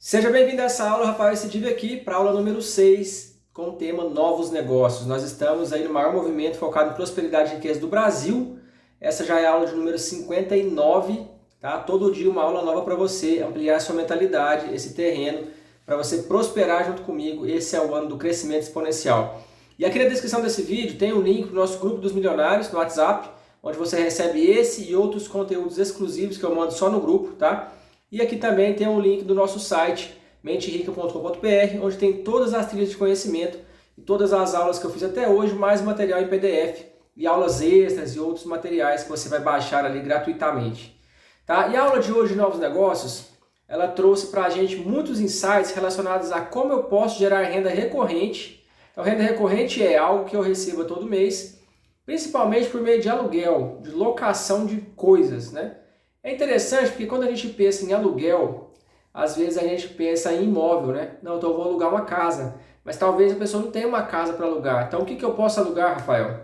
Seja bem-vindo a essa aula, Rafael Sidibe aqui para a aula número 6, com o tema Novos Negócios. Nós estamos aí no maior movimento focado em prosperidade e riqueza do Brasil. Essa já é a aula de número 59, tá? Todo dia uma aula nova para você ampliar sua mentalidade, esse terreno, para você prosperar junto comigo. Esse é o ano do crescimento exponencial. E aqui na descrição desse vídeo tem um link para o nosso grupo dos milionários no WhatsApp, onde você recebe esse e outros conteúdos exclusivos que eu mando só no grupo, tá? E aqui também tem um link do nosso site, menterica.com.br, onde tem todas as trilhas de conhecimento e todas as aulas que eu fiz até hoje, mais material em PDF e aulas extras e outros materiais que você vai baixar ali gratuitamente. Tá? E a aula de hoje de Novos Negócios, ela trouxe para a gente muitos insights relacionados a como eu posso gerar renda recorrente. Então, renda recorrente é algo que eu recebo todo mês, principalmente por meio de aluguel, de locação de coisas, né? É interessante porque quando a gente pensa em aluguel, às vezes a gente pensa em imóvel, né? Não, então eu vou alugar uma casa, mas talvez a pessoa não tenha uma casa para alugar. Então o que eu posso alugar, Rafael?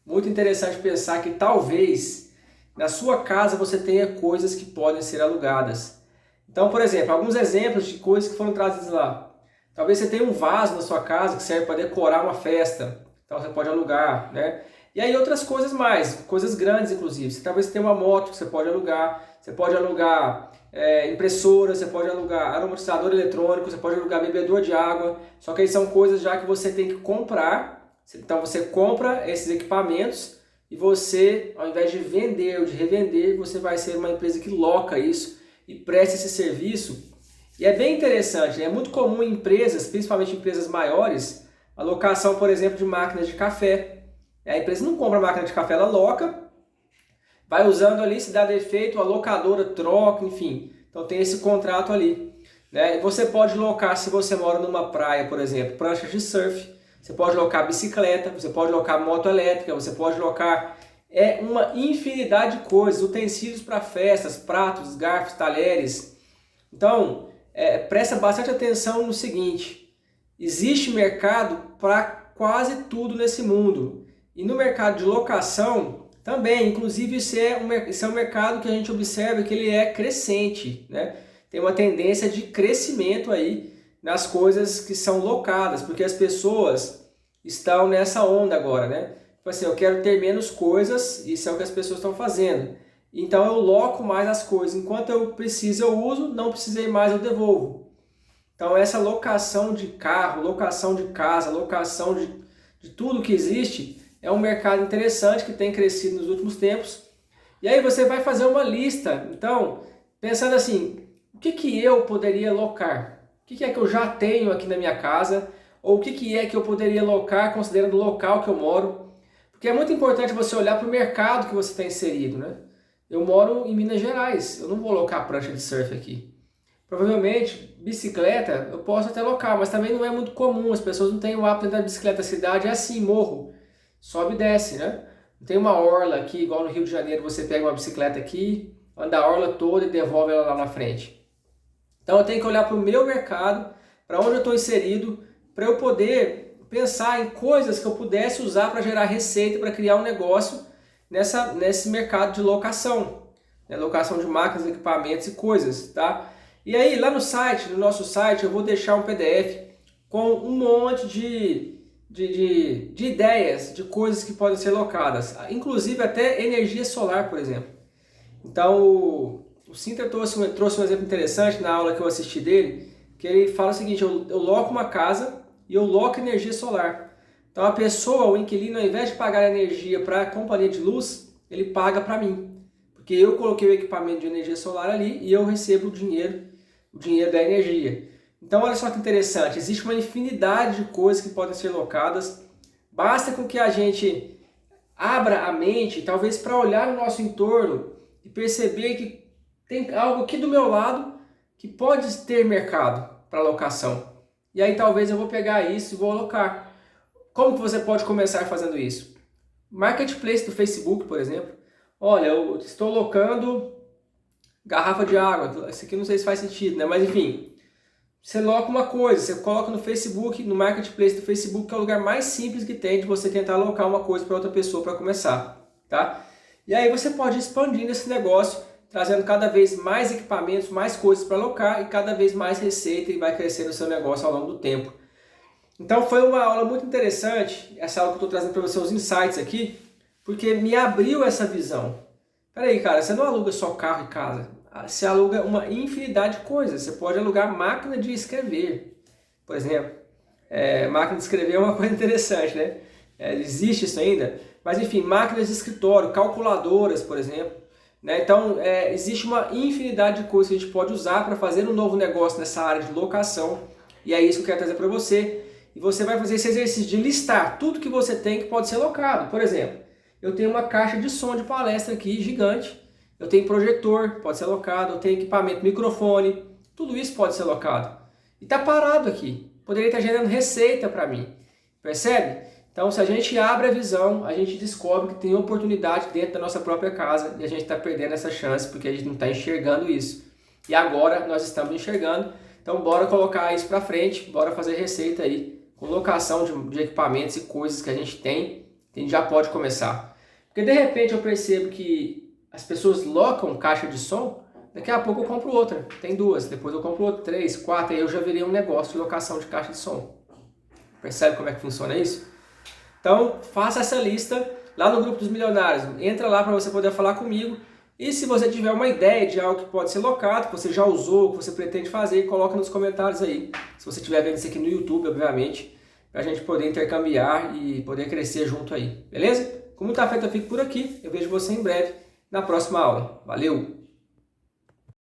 Muito interessante pensar que talvez na sua casa você tenha coisas que podem ser alugadas. Então, por exemplo, alguns exemplos de coisas que foram trazidas lá. Talvez você tenha um vaso na sua casa que serve para decorar uma festa, então você pode alugar, né? E aí outras coisas mais, coisas grandes inclusive. Você talvez tenha uma moto que você pode alugar impressora, você pode alugar aromatizador eletrônico, você pode alugar bebedor de água, só que aí são coisas já que você tem que comprar. Então você compra esses equipamentos e você, ao invés de vender ou de revender, você vai ser uma empresa que loca isso e presta esse serviço. E é bem interessante, é muito comum em empresas, principalmente empresas maiores, a locação, por exemplo, de máquinas de café. A empresa não compra máquina de café, ela loca, vai usando ali, se dá defeito, a locadora troca, enfim. Então tem esse contrato ali, né? Você pode locar, se você mora numa praia, por exemplo, pranchas de surf, você pode locar bicicleta, você pode locar moto elétrica, você pode locar uma infinidade de coisas, utensílios para festas, pratos, garfos, talheres. Então, presta bastante atenção no seguinte, existe mercado para quase tudo nesse mundo. E no mercado de locação também, inclusive isso é um mercado que a gente observa que ele é crescente, né? Tem uma tendência de crescimento aí nas coisas que são locadas, porque as pessoas estão nessa onda agora, né? Tipo assim, eu quero ter menos coisas, isso é o que as pessoas estão fazendo. Então eu loco mais as coisas, enquanto eu preciso eu uso, não precisei mais eu devolvo. Então essa locação de carro, locação de casa, locação de tudo que existe, é um mercado interessante que tem crescido nos últimos tempos. E aí você vai fazer uma lista. Então, pensando assim, o que eu poderia locar? O que é que eu já tenho aqui na minha casa? Ou o que é que eu poderia locar considerando o local que eu moro? Porque é muito importante você olhar para o mercado que você está inserido, né? Eu moro em Minas Gerais, eu não vou locar prancha de surf aqui. Provavelmente, bicicleta eu posso até locar, mas também não é muito comum, as pessoas não têm o hábito de andar de bicicleta. A cidade é assim, morro. Sobe e desce, né? Não tem uma orla aqui, igual no Rio de Janeiro, você pega uma bicicleta aqui, anda a orla toda e devolve ela lá na frente. Então eu tenho que olhar para o meu mercado, para onde eu estou inserido, para eu poder pensar em coisas que eu pudesse usar para gerar receita, para criar um negócio nesse mercado de locação. Né? Locação de máquinas, equipamentos e coisas, tá? E aí, lá no nosso site, eu vou deixar um PDF com um monte de ideias, de coisas que podem ser locadas, inclusive até energia solar, por exemplo. Então o Sintra trouxe um exemplo interessante na aula que eu assisti dele, que ele fala o seguinte, eu loco uma casa e eu loco energia solar. Então a pessoa, o inquilino, ao invés de pagar energia para a companhia de luz, ele paga para mim, porque eu coloquei o equipamento de energia solar ali e eu recebo o dinheiro da energia. Então olha só que interessante, existe uma infinidade de coisas que podem ser locadas, basta com que a gente abra a mente, talvez para olhar no nosso entorno e perceber que tem algo aqui do meu lado que pode ter mercado para locação. E aí talvez eu vou pegar isso e vou alocar. Como que você pode começar fazendo isso? Marketplace do Facebook, por exemplo. Olha, eu estou locando garrafa de água, isso aqui não sei se faz sentido, né? Mas enfim, você loca uma coisa, você coloca no Facebook, no Marketplace do Facebook, que é o lugar mais simples que tem de você tentar alocar uma coisa para outra pessoa para começar, tá? E aí você pode ir expandindo esse negócio trazendo cada vez mais equipamentos, mais coisas para alocar e cada vez mais receita e vai crescendo o seu negócio ao longo do tempo. Então foi uma aula muito interessante, essa aula que eu estou trazendo para você, os insights aqui, porque me abriu essa visão. Peraí, cara, você não aluga só carro e casa, você aluga uma infinidade de coisas. Você pode alugar máquina de escrever, por exemplo. Máquina de escrever é uma coisa interessante, né? Existe isso ainda, mas enfim, máquinas de escritório, calculadoras, por exemplo. Né? Então, existe uma infinidade de coisas que a gente pode usar para fazer um novo negócio nessa área de locação. E é isso que eu quero trazer para você. E você vai fazer esse exercício de listar tudo que você tem que pode ser locado. Por exemplo, eu tenho uma caixa de som de palestra aqui gigante. Eu tenho projetor, pode ser locado. Eu tenho equipamento, microfone. Tudo isso pode ser locado. E está parado aqui. Poderia estar gerando receita para mim. Percebe? Então, se a gente abre a visão, a gente descobre que tem oportunidade dentro da nossa própria casa e a gente está perdendo essa chance porque a gente não está enxergando isso. E agora nós estamos enxergando. Então, bora colocar isso para frente, bora fazer receita aí com locação de equipamentos e coisas que a gente tem, que a gente já pode começar. Porque de repente eu percebo que as pessoas locam caixa de som, daqui a pouco eu compro outra, tem duas, depois eu compro outra, 3, 4, aí eu já virei um negócio de locação de caixa de som. Percebe como é que funciona isso? Então, faça essa lista lá no Grupo dos Milionários. Entra lá para você poder falar comigo. E se você tiver uma ideia de algo que pode ser locado, que você já usou, que você pretende fazer, coloca nos comentários aí. Se você estiver vendo isso aqui no YouTube, obviamente, para a gente poder intercambiar e poder crescer junto aí. Beleza? Com muita fé eu fico por aqui. Eu vejo você em breve na próxima aula. Valeu!